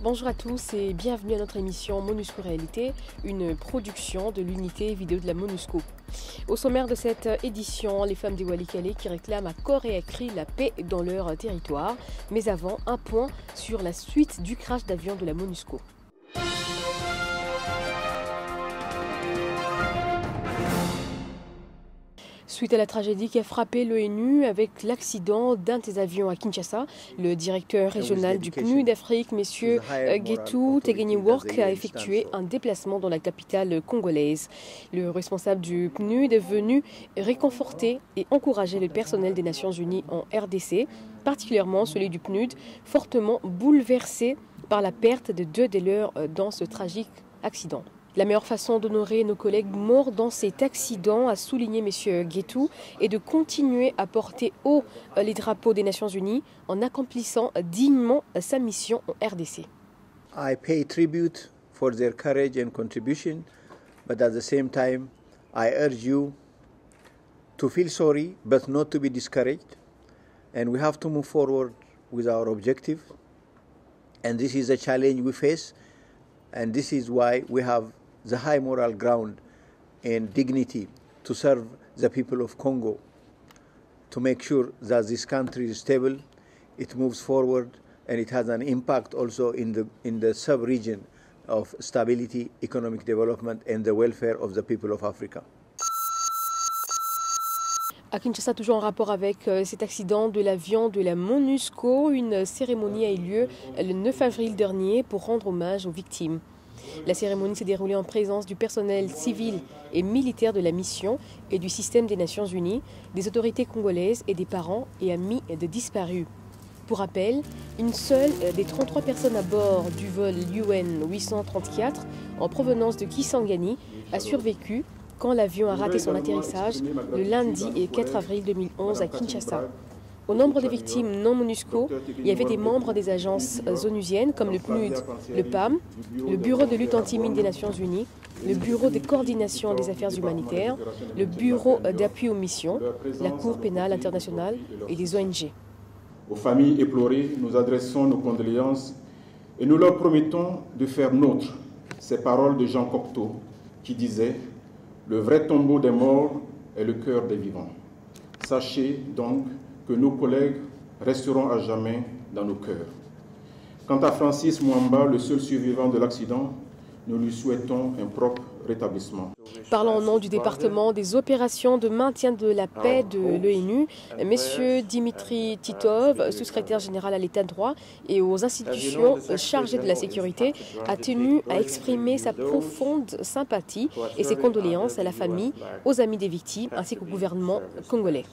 Bonjour à tous et bienvenue à notre émission MONUSCO Réalité, une production de l'unité vidéo de la MONUSCO. Au sommaire de cette édition, les femmes des Walikale qui réclament à corps et à cri la paix dans leur territoire. Mais avant, un point sur la suite du crash d'avion de la MONUSCO. Suite à la tragédie qui a frappé l'ONU avec l'accident d'un des avions à Kinshasa, le directeur régional du PNUD d'Afrique, M. Getu Tegenyi-Work, a effectué un déplacement dans la capitale congolaise. Le responsable du PNUD est venu réconforter et encourager le personnel des Nations Unies en RDC, particulièrement celui du PNUD, fortement bouleversé par la perte de deux des leurs dans ce tragique accident. La meilleure façon d'honorer nos collègues morts dans cet accident, a souligné M. Getu, est de continuer à porter haut les drapeaux des Nations Unies en accomplissant dignement sa mission en RDC. I pay tribute for their courage and contribution, but at the same time, I urge you to feel sorry, but not to be discouraged. And we have to move forward with our objective. And this is a challenge we face. And this is why we have the high moral ground and dignity to serve the people of Congo, to make sure that this country is stable, it moves forward, and it has an impact also in the sub-region of stability, economic development, and the welfare of the people of Africa. À Kinshasa, toujours en rapport avec cet accident de l'avion de la MONUSCO, une cérémonie a eu lieu le 9 avril dernier pour rendre hommage aux victimes. La cérémonie s'est déroulée en présence du personnel civil et militaire de la mission et du système des Nations Unies, des autorités congolaises et des parents et amis de disparus. Pour rappel, une seule des 33 personnes à bord du vol UN 834 en provenance de Kisangani a survécu quand l'avion a raté son atterrissage le lundi 4 avril 2011 à Kinshasa. Au nombre des victimes non MONUSCO, il y avait des membres des agences onusiennes comme le PNUD, le PAM, le Bureau de lutte anti-mine des Nations Unies, le Bureau de coordination des affaires humanitaires, le Bureau d'appui aux missions, la Cour pénale internationale et des ONG. Aux familles éplorées, nous adressons nos condoléances et nous leur promettons de faire nôtres ces paroles de Jean Cocteau qui disait « Le vrai tombeau des morts est le cœur des vivants ». Sachez donc que nos collègues resteront à jamais dans nos cœurs. Quant à Francis Mwamba, le seul survivant de l'accident, nous lui souhaitons un propre rétablissement. Parlant au nom du département des opérations de maintien de la paix de l'ONU, M. Dimitri Titov, secrétaire général à l'État de droit et aux institutions chargées de la sécurité, a tenu à exprimer sa profonde sympathie et ses condoléances à la famille, aux amis des victimes ainsi qu'au gouvernement congolais.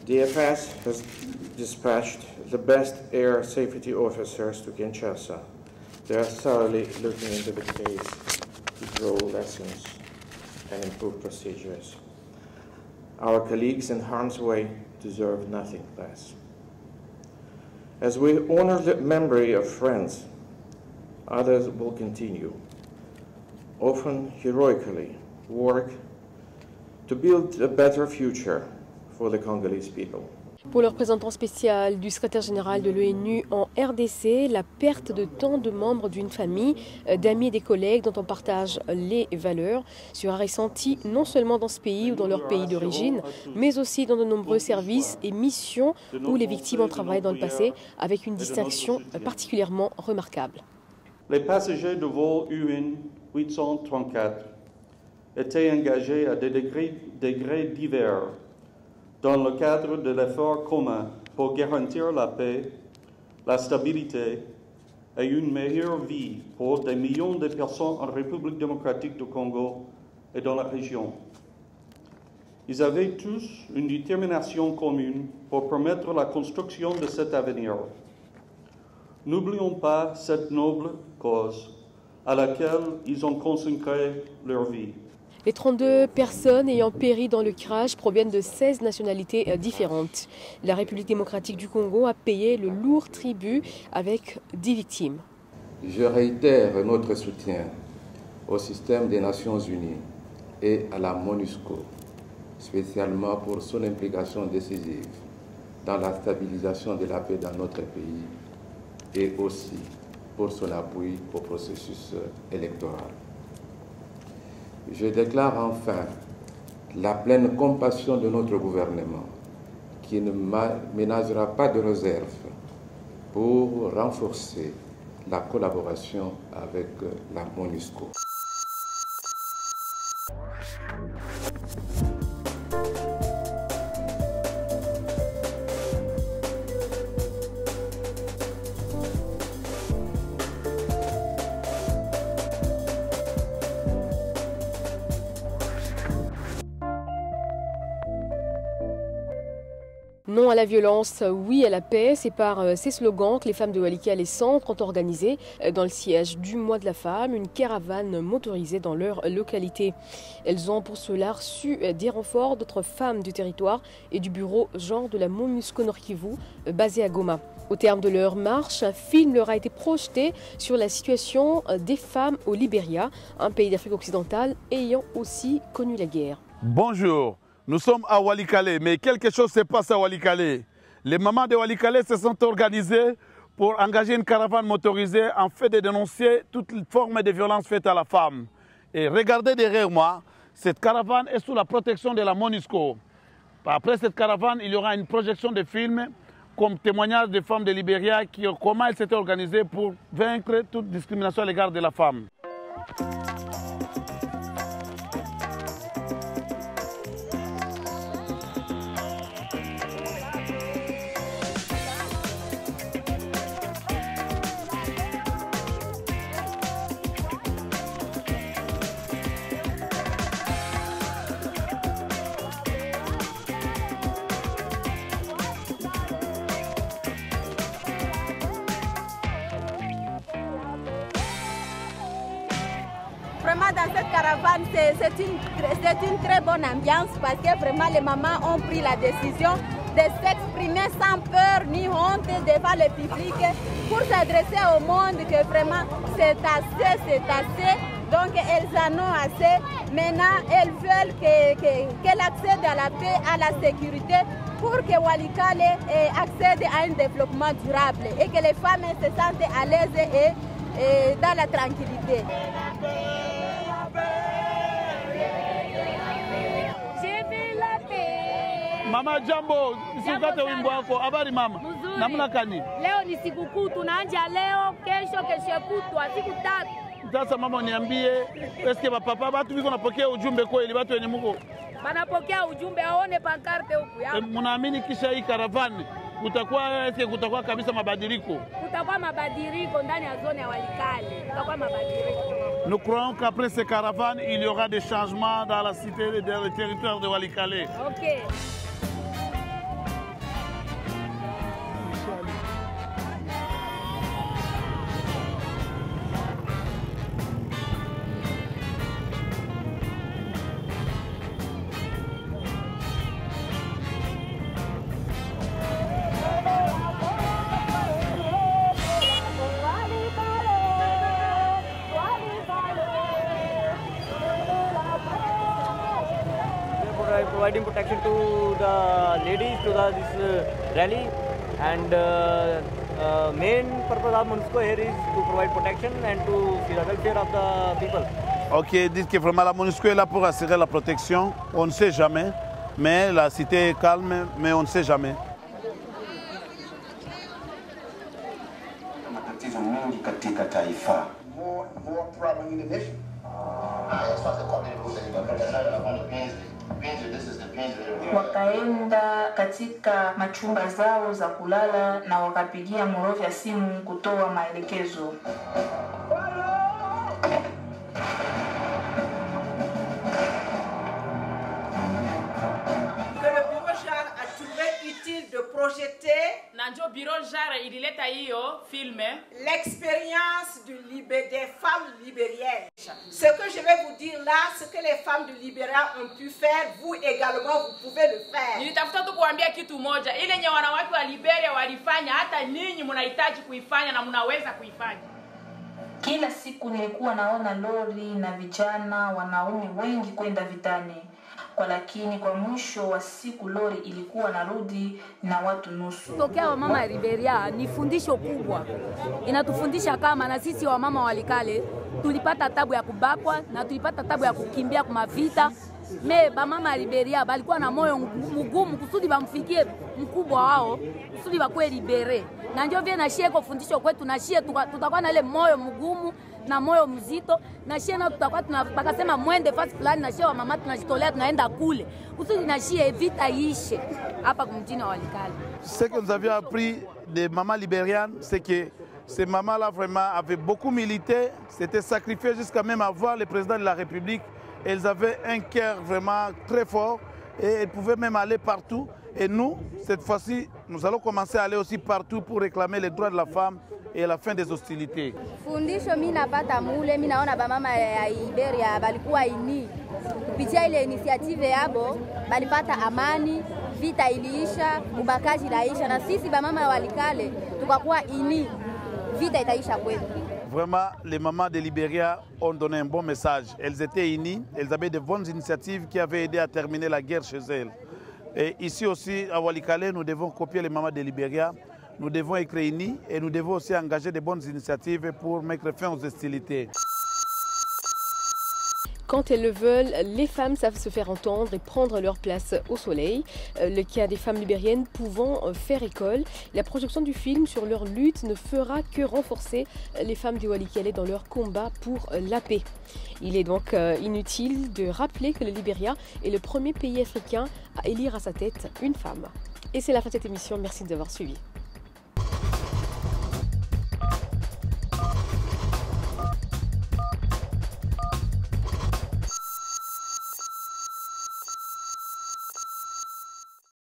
DFS has dispatched the best air safety officers to Kinshasa. They are thoroughly looking into the case to draw lessons and improve procedures. Our colleagues in harm's way deserve nothing less. As we honor the memory of friends, others will continue, often heroically, work to build a better future for the Congolese people. Pour le représentant spécial du secrétaire général de l'ONU en RDC, la perte de tant de membres d'une famille, d'amis et des collègues dont on partage les valeurs sera ressentie non seulement dans ce pays ou dans leur pays d'origine, mais aussi dans de nombreux services et missions où les victimes ont travaillé dans le passé avec une distinction particulièrement remarquable. Les passagers du vol UN 834 étaient engagés à des degrés divers dans le cadre de l'effort commun pour garantir la paix, la stabilité et une meilleure vie pour des millions de personnes en République démocratique du Congo et dans la région. Ils avaient tous une détermination commune pour permettre la construction de cet avenir. N'oublions pas cette noble cause à laquelle ils ont consacré leur vie. Les 32 personnes ayant péri dans le crash proviennent de 16 nationalités différentes. La République démocratique du Congo a payé le lourd tribut avec 10 victimes. Je réitère notre soutien au système des Nations Unies et à la MONUSCO, spécialement pour son implication décisive dans la stabilisation de la paix dans notre pays et aussi pour son appui au processus électoral. Je déclare enfin la pleine compassion de notre gouvernement qui ne ménagera pas de réserve pour renforcer la collaboration avec la MONUSCO. Non à la violence, oui à la paix, c'est par ces slogans que les femmes de Walikale Centre ont organisé dans le siège du mois de la femme une caravane motorisée dans leur localité. Elles ont pour cela reçu des renforts d'autres femmes du territoire et du bureau genre de la MONUSCO Nord Kivu basé à Goma. Au terme de leur marche, un film leur a été projeté sur la situation des femmes au Libéria, un pays d'Afrique occidentale ayant aussi connu la guerre. Bonjour. Nous sommes à Walikale, mais quelque chose se passe à Walikale. Les mamans de Walikale se sont organisées pour engager une caravane motorisée en fait de dénoncer toute forme de violence faite à la femme. Et regardez derrière moi, cette caravane est sous la protection de la MONUSCO. Après cette caravane, il y aura une projection de films comme témoignage des femmes de Libéria, comment elles s'étaient organisées pour vaincre toute discrimination à l'égard de la femme. Vraiment dans cette caravane, c'est une très bonne ambiance parce que vraiment les mamans ont pris la décision de s'exprimer sans peur ni honte devant le public pour s'adresser au monde que vraiment c'est assez. Donc elles en ont assez. Maintenant, elles veulent qu'elles accèdent à la paix, à la sécurité pour que Walikale accède à un développement durable et que les femmes se sentent à l'aise et dans la tranquillité. Mama jambo, usikate wimbo wako. Habari mama? Namna gani? Leo ni sikukuu, tunaanza leo, kesho kutwa, siku tatu. Sasa mama niambie, eske bapapa watu biko napokea ujumbe kweli watu wenye muko? Banapokea ujumbe aone pankarte huku ya. Mnaamini kisha hii caravane kutakuwa kabisa mabadiliko? Kutakuwa mabadiliko ndani ya zone ya Walikale. Kutakuwa mabadiliko. Nous croyons qu'après ces caravanes, il y aura des changements dans la cité et dans le territoire de Walikale. OK. Providing protection to the ladies to this rally, and main purpose of MONUSCO here is to provide protection and to see the welfare of the people. Ok, dites que vraiment la MONUSCO est là pour assurer la protection. On ne sait jamais, mais la cité est calme, mais on ne sait jamais. Matatizo mengi katika taifa. More problem in the nation. Wakaenda katika machumba zao za kulala na wakapigia Morovia simu kutoa maelekezo. De projeter Nanjo bureau jara ilileta hiyo filme l'expérience des femmes libériennes. Ce que je vais vous dire là, ce que les femmes de Libéria ont pu faire, vous également vous pouvez le faire. Nilitafuta tu kuambia kitu moja, ile nye wanawake wa Liberia walifanya, hata ninyi mnahitaji kuifanya na mnaweza kuifanya. Kila siku nilikuwa naona lori na vijana wanaume wengi kwenda vitani. lakini kwa mwisho wa siku lori ilikuwa narudi na watu nusu. Tokea wamama ya Liberia ni fundisho kubwa. Inatufundisha kama na sisi wamama Walikale tulipata tabu ya kubakwa na tulipata tabu ya kukimbia kwa vita. Bamama ya Liberia balikuwa na moyo mgumu kusudi bamfikie mkubwa wao, kusudi bakwe libere. Na ndio vile na shie kwa fundisho kwetu, na shie tutakuwa na ile moyo mgumu na moyo mzito, na shie na tutakuwa tunapakasema mwende fasi fulani, na shie wa mama tunajitolea tunaenda kule kusudi na shie vita ishe hapa mjini wa Walikale. Ce que nous avions appris des mamans libériennes, c'est que ces mamans-là vraiment avaient beaucoup milité, s'étaient sacrifiées jusqu'à même avoir le président de la République. Elles avaient un cœur vraiment très fort et elles pouvaient même aller partout. Et nous, cette fois-ci, nous allons commencer à aller aussi partout pour réclamer les droits de la femme et la fin des hostilités. Fundisho mimi napata mule, mimi naona bamama ya Liberia balikuwa ini kupitia ile initiative yabo balipata amani, vita iliisha, ubakaji iliisha, na sisi bamama ya Walikale tukakuwa ini, vita itaisha kwetu. Vraiment, les mamans de Libéria ont donné un bon message. Elles étaient unies, elles avaient de bonnes initiatives qui avaient aidé à terminer la guerre chez elles. Et ici aussi, à Walikale, nous devons copier les mamans de Libéria. Nous devons être unis et nous devons aussi engager de bonnes initiatives pour mettre fin aux hostilités. Quand elles le veulent, les femmes savent se faire entendre et prendre leur place au soleil. Le cas des femmes libériennes pouvant faire école. La projection du film sur leur lutte ne fera que renforcer les femmes du Walikale dans leur combat pour la paix. Il est donc inutile de rappeler que le Libéria est le premier pays africain à élire à sa tête une femme. Et c'est la fin de cette émission. Merci de l'avoir suivi.